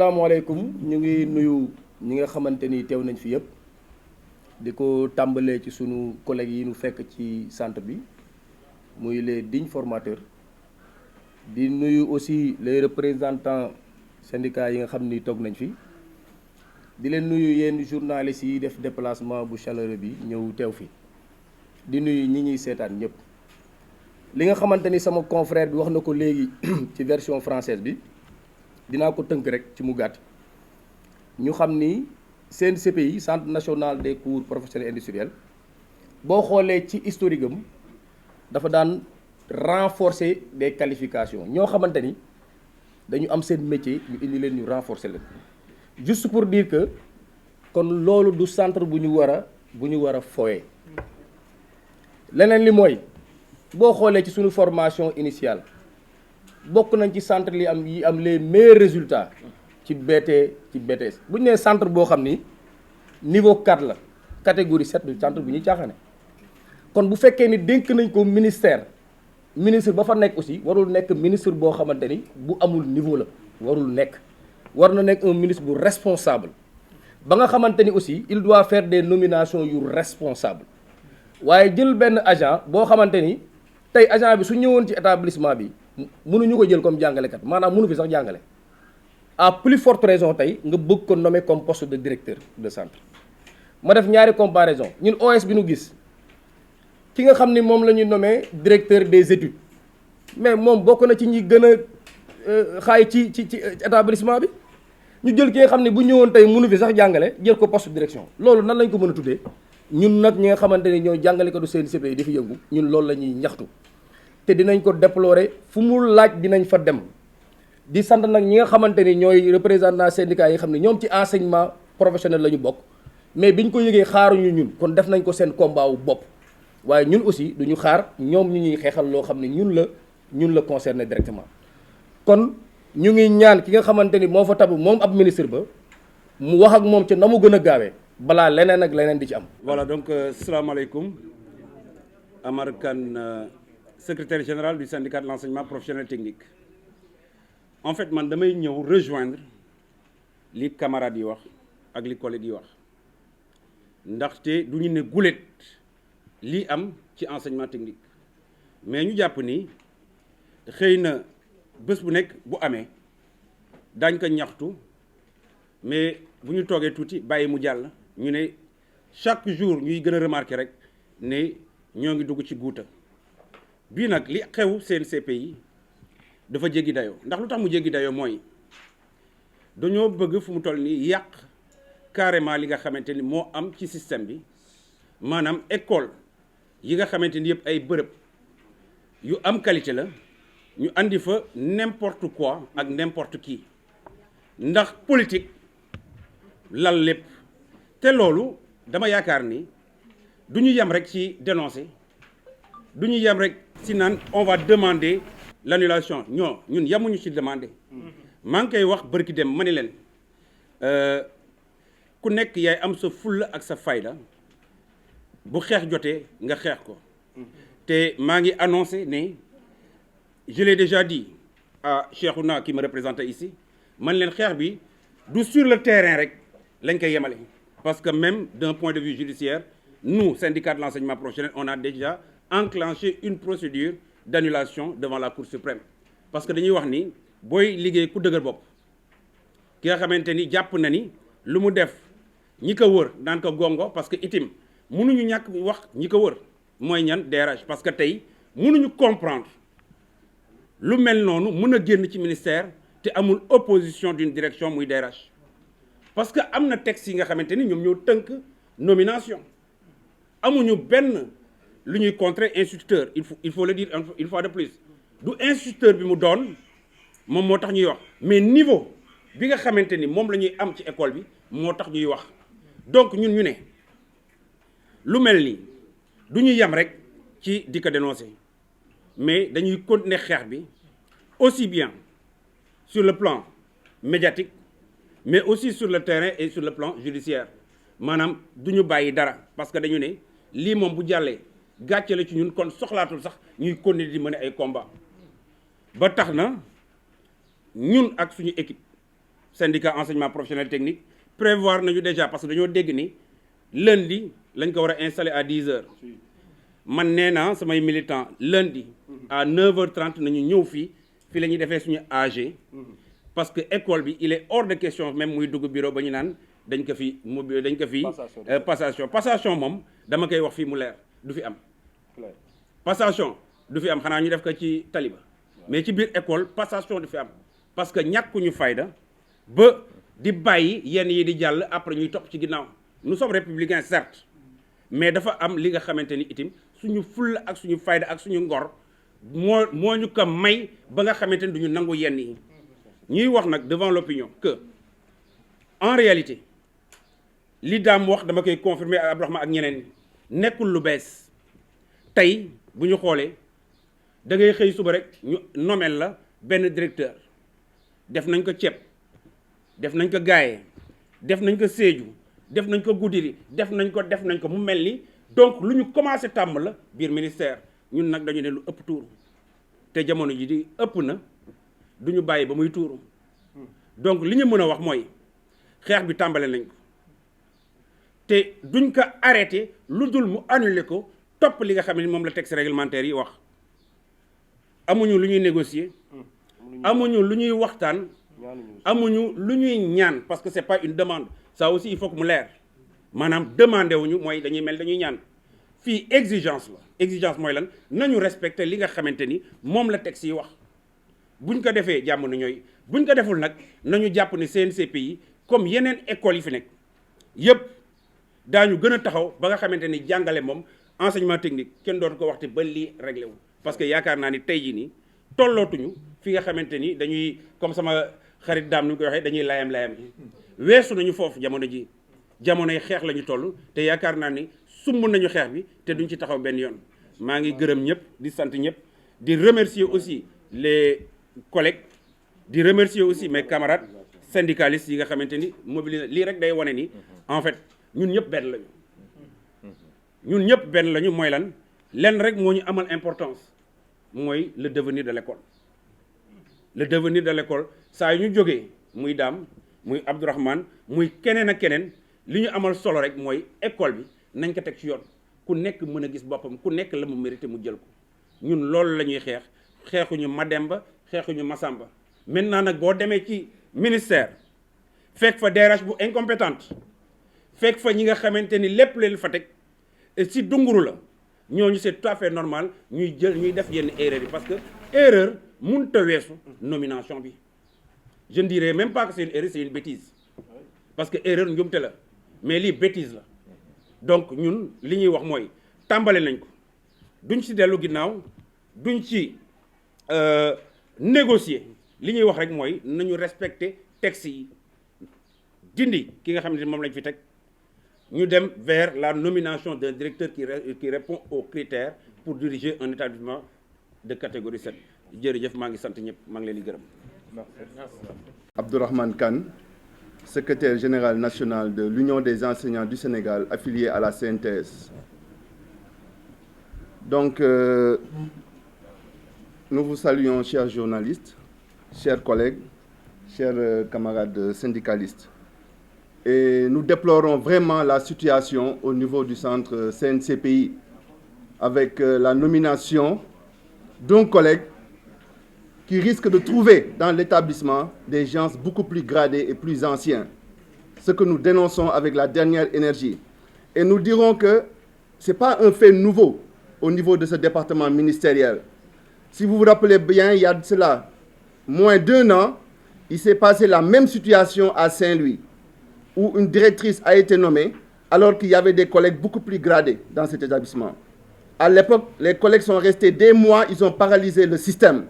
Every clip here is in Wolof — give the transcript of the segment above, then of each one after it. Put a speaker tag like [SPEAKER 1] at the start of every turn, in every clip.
[SPEAKER 1] salaamaaleykum ñu ngi nuyu ñi nga xamante ni teew nañ fi yëpp di ko tàmbalee ci sunu collègues yi ñu fekk ci centre bi muy les dignes formateurs di nuyu aussi les représentants syndicats yi nga xam ni toog nañ fi di leen nuyu yenn journalistes yi def déplacement bu chaleureux bi ñëw teew fi di nuyu ñi ñuy seetaan ñëpp li nga xamante ni sama confrère bi wax na ko léegi ci version française bi dinaa ko tënk rek ci mu gàtt ñu xam ni CNCPI centre national des cours professionnels industriels boo xoolee ci historique am dafa daan renforcer des qualifications ñoo xamante ni dañu am seen métier ñu indi leen ñu renforcer leen juste pour dire que kon loolu du centre bu ñu war a fowee leneen li mooy boo xoolee ci suñu formation initiale bokk nañ ci centre yi am les meilleurs résultats ci BTS bu ñu nee centre boo xam ni niveau 4 la catégorie 7 du centre bu ñuy caaxaane kon bu fekkee ni dénk nañ ko ministre ba fa nekk aussi warul nekk ministre boo xamante ni bu amul niveau la war na nekk un ministre bu responsable ba nga xamante ni aussi il doit faire des nominations yu responsable waaye jël benn agent boo xamante ni tey agent bi su ñëwoon ci établissement bi mënuñu ko jël comme jàngalekat maanaam mënu fi sax jàngale à plus forte raison tey nga bëgg ko nommer comme poste de directeur de centre ma def ñaari comparaison ñun OS bi nu gis ki nga xam ni moom la ñu nommé directeur des études mais moom bokk na ci ñi gën a xaay ci établissement bi ñu jël ki nga xam ne bu ñëwoon tey mënu fi sax jàngale jël ko poste de direction loolu nan lañ ko mën a tuddee ñun nag ñi nga xamante ni ñoo jàngale ko du CNCPI yi di fi yëngu ñun loolu la ñuy ñaxtu te dinañ ko déplorer fu mu laaj dinañ fa dem di sant nag ñi nga xamante ni ñooy représentants syndicats yi nga xam ne ñoom ci enseignement professionnel la ñu bokk mais biñ ko yëgee xaaruñu ñun kon def nañ ko seen combat wu bopp waaye ñun aussi duñu xaar ñoom ñu ñuy xeexal loo xam ne ñun la concerné directement kon ñu ngi ñaan ki nga xamante ni moo fa tabu moom ab ministre ba mu wax ak moom ca na mu gën a gaawee balaa leneen ak leneen di ci am.
[SPEAKER 2] Voilà donc salaamaaleykum Amar Kane secrétaire général du syndicat de l'enseignement professionnel technique en fait man damay ñëw rejoindre li camarades yi wax ak li collègues yi wax ndaxte du ñu ne gulet lii am ci enseignement technique mais ñu jàpp ni xëy na bés bu nekk bu amee daañ ko ñaxtu mais bu ñu toogee tuuti bàyyi mu jàll ñu ne chaque jour ñuy gën a remarquer rek ne ñoo ngi dugg ci guuta bii nag li xew CNCPI dafa jéggi dayoo ndax lu tax mu jéggi dayoo mooy dañoo bëgg fu mu toll nii yàq carrément li nga xamante ni moo am ci système bi maanaam école yi nga xamante ni yëpp ay bërëb yu am qualité la ñu andi fa n'importe quoi ak n'importe qui ndax politique lal lépp te loolu dama yaakaar ni du ñu yem rek ci dénoncer du ñu yem rek ci naan on va demander l'annulation ñun yemuñu ci demander maa ngi koy wax bërki dem ma ni leen ku nekk yaay am sa fulla ak sa fayda bu xeex jotee nga xeex ko te maa ngi annoncé ne je l'ai déjà dit à Cheikhouna qui me représentait ici man leen xeex bi du sur le terrain rek lañ koy yemale parce que même d'un point de vue judiciaire nous syndicat de l'enseignement professionnel on a déjà enclenché une procédure d'annulation devant la Cour suprême parce que dañuy wax ni booy liggéey ku dëgër bopp ki nga xamante ni jàpp na ni lu mu def ñi ko wër daan ko gongo parce que itim mënuñu ñàkk wax ñi ko wër mooy ñan DRH parce que tey mënuñu comprendre lu mel noonu mën a génn ci ministère te amul opposition d'une direction muy DRH parce que am na texte yi nga xamante ni ñoom ñoo tënk nomination amuñu benn lu ñuy contrer instituteur il faut le dire une fois de plus du instituteur bi mu doon moom moo tax ñuy wax mais niveau bi nga xamante ni moom la ñuy am ci école bi moo tax ñuy wax donc ñun ñu ne lu mel ni du ñu yem rek ci di ko dénoncer mais dañuy continuer xeex bi aussi bien sur le plan médiatique mais aussi sur le terrain et sur le plan judiciaire maanaam du ñu bàyyi dara parce que dañu ne lii moom bu jàllee gàcce la ci ñun kon soxlaatul sax ñuy continuer di mener ay combat ba tax na ñun ak suñu équipe syndicat enseignement professionnel technique prévoir nañu déjà parce que dañoo dégg ni lundi lañ ko war a installer à 10 heures man nee naa samay militants lundi à 9h30 nañu ñëw fii la ñuy defee suñu AG parce que école bi il est hors de question même muy dugg bureau ba ñu naan dañ ko fi passation moom dama koy wax fii mu leer du fi am passation du fi am xanaa ñu def ko ci taliba mais ci biir école passation du fi am parce que ñàkkuñu fayda ba di bàyyi yenn yi di jàll après ñuy topp ci ginnaaw nous sommes républicains certes mais dafa am li nga xamante ni itam suñu fulla ak suñu fayda ak suñu ngor moo ñu ko may ba nga xamante ni duñu nangu yenn yi ñuy wax nag devant l'opinion que en réalité li daam wax dama koy confirmer ak Abdourahmane ak ñeneen nekkul lu bees tey bu ñu xoolee da ngay xëy suba rek ñu nomel la benn directeur def nañ ko ceeb def nañ ko Gaaye def nañ ko Sédhiou def nañ ko Goudiri def nañ ko mu mel ni donc lu ñu commencé tàmm la biir ministère ñun nag dañu ne lu ëpp tuuru te jamono ji di ëpp na du ñu bàyyi ba muy tuuru donc li ñu mën a wax mooy xeex bi tàmbale nañ ko te duñ ko arrêté lu dul mu annulé ko topp li nga xam ne moom la texte réglementaire yi wax amuñu lu ñuy négocier amuñu lu ñuy waxtaan amuñu lu ñuy ñaan parce que c'est pas une demande ça aussi il faut que mu leer maanaam demandé wuñu mooy dañuy ñaan fii exigence mooy lan nañu respecter li nga xamante ni moom la texte yi wax buñ ko defee jàmm na ñooy buñ ko deful nag nañu jàpp ni CNCPI comme yeneen écoles yi fi nekk yëpp daañu gën a taxaw ba nga xamante ni jàngale moom enseignement technique kenn dootu ko waxte ba lii réglé wu parce que yaakaar naa ni tey jii nii tollootuñu fi nga xamante ni dañuy comme sama xarit daam ni mu koy waxee dañuy layam weesu nañu foofu jamono ji jamonoy xeex la ñu toll te yaakaar naa ni sumb nañu xeex bi te duñ ci taxaw benn yoon maa ngi gërëm ñëpp di sant ñëpp di remercier aussi les collègues di remercier aussi mes camarades syndicalistes yi nga xamante ni mobilisé lii rek day wane ni en fait ñun ñëpp benn lañu mooy lenn rek moo ñu amal importance mooy le devenir de l'école saa yu ñu jógee muy daam muy Abdourahmane muy keneen ak keneen li ñu amal solo rek mooy école bi nañ ko teg ci yoon ku nekk mën a gis boppam ku nekk la mu mérité mu jël ko ñun loolu la ñuy xeexuñu Mademba xeexuñu Masamba maintenant nag boo demee ci ministère fekk fa DRH bu incompétente fekk fa ñi nga xamante ni lépp leen fa teg si dunguru la ñooñu c'est tout à fait normal ñuy def yenn erreur yi parce que erreur mënut a weesu nomination bi je ne dirais même pas que c'est une erreur c'est une bêtise parce que erreur njuumte la mais lii bêtise la donc ñun li ñuy wax mooy tàmbale nañ ko duñ ci dellu ginnaaw duñ ci négocier li ñuy wax rek mooy nañu respecter texte yi dindi ki nga xam ne moom lañ fi teg ñu dem vers la nomination d'un directeur qui répond aux critères pour diriger un établissement de catégorie 7 jërëjëf maa ngi sant ñëpp maa ngi leen di gërëm.
[SPEAKER 3] Abdourahmane Kane, secrétaire général national de l'Union des enseignants du Sénégal affilié à la CNTS. Donc, nous vous saluons, chers journalistes, chers collègues, chers camarades syndicalistes. Et nous déplorons vraiment la situation au niveau du centre CNCPI avec la nomination d'un collègue qui risque de trouver dans l'établissement des gens beaucoup plus gradés et plus anciens. Ce que nous dénonçons avec la dernière énergie. Et nous dirons que ce n'est pas un fait nouveau au niveau de ce département ministériel. Si vous vous rappelez bien, il y a de cela moins d'1 an, il s'est passé la même situation à Saint-Louis, où une directrice a été nommée alors qu'il y avait des collègues beaucoup plus gradés dans cet établissement. À l'époque, les collègues sont restés des mois, ils ont paralysé le système.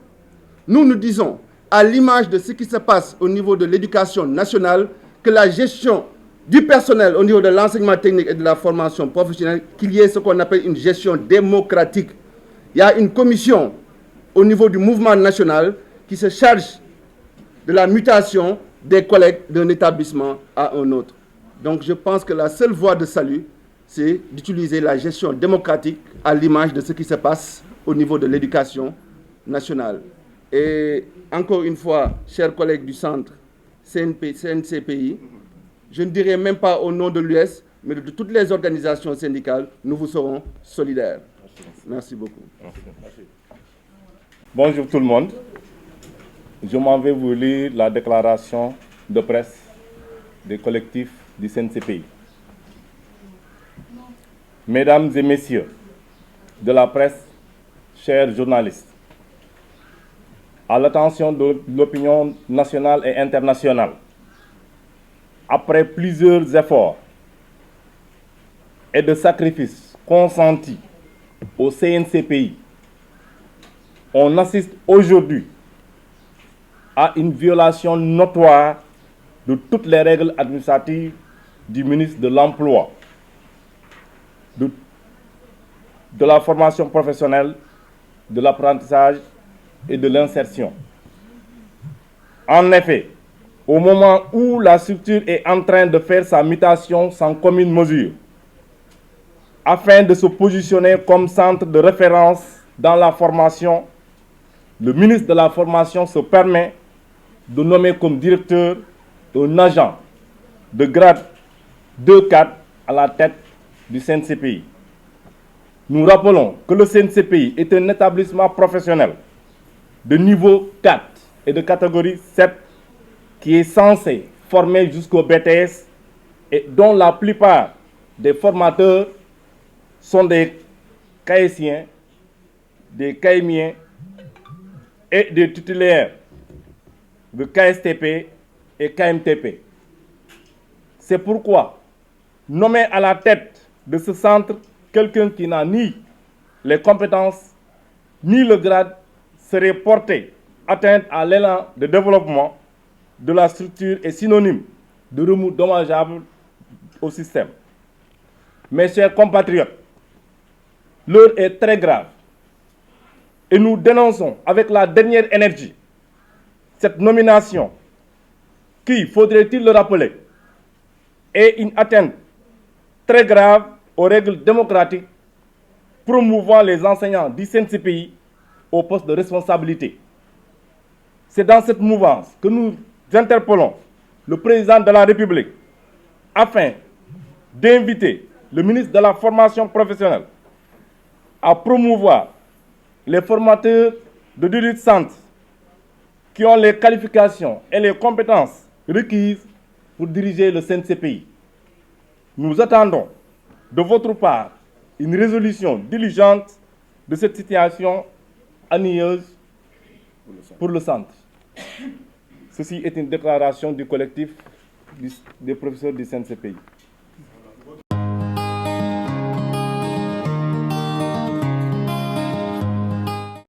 [SPEAKER 3] Nous disons, à l'image de ce qui se passe au niveau de l'éducation nationale, que la gestion du personnel au niveau de l'enseignement technique et de la formation professionnelle, qu'il y ait ce qu'on appelle une gestion démocratique. Il y a une commission au niveau du mouvement national qui se charge de la mutation des collègues d'un établissement à un autre. Donc je pense que la seule voie de salut, c'est d'utiliser la gestion démocratique à l'image de ce qui se passe au niveau de l'éducation nationale. Et encore une fois, chers collègues du centre CNCPI, je ne dirais même pas au nom de l'US, mais de toutes les organisations syndicales, nous vous serons solidaires. Merci beaucoup.
[SPEAKER 4] Bonjour tout le monde. Je m'en vais vous lire la déclaration de presse des collectifs du CNCPI. Mesdames et messieurs de la presse, chers journalistes, à l'attention de l'opinion nationale et internationale, après plusieurs efforts et de sacrifices consentis au CNCPI, on assiste aujourd'hui à une violation notoire de toutes les règles administratives du ministre de l'Emploi, de la formation professionnelle, de l'apprentissage et de l'insertion. En effet, au moment où la structure est en train de faire sa mutation sans commune mesure, afin de se positionner comme centre de référence dans la formation, le ministre de la Formation se permet de nommer comme directeur un agent de grade 2-4 à la tête du CNCPI. Nous rappelons que le CNCPI est un établissement professionnel de niveau 4 et de catégorie 7 qui est censé former jusqu'au BTS et dont la plupart des formateurs sont des caïssiens, des caïmiens et des titulaires de KSTP et KMTP. C'est pourquoi nommer à la tête de ce centre quelqu'un qui n'a ni les compétences ni le grade serait porté atteinte à l'élan de développement de la structure est synonyme de remous dommageable au système. Mes chers compatriotes, l'heure est très grave et nous dénonçons avec la dernière énergie cette nomination qui, faudrait-il le rappeler, est une atteinte très grave aux règles démocratiques promouvant les enseignants du CNCPI au poste de responsabilité. C'est dans cette mouvance que nous interpellons le président de la République afin d'inviter le ministre de la Formation professionnelle à promouvoir les formateurs de 18 centres qui ont les qualifications et les compétences requises pour diriger le CNCPI. Nous attendons de votre part une résolution diligente de cette situation ennuyeuse pour le centre. Ceci est une déclaration du collectif des professeurs du CNCPI.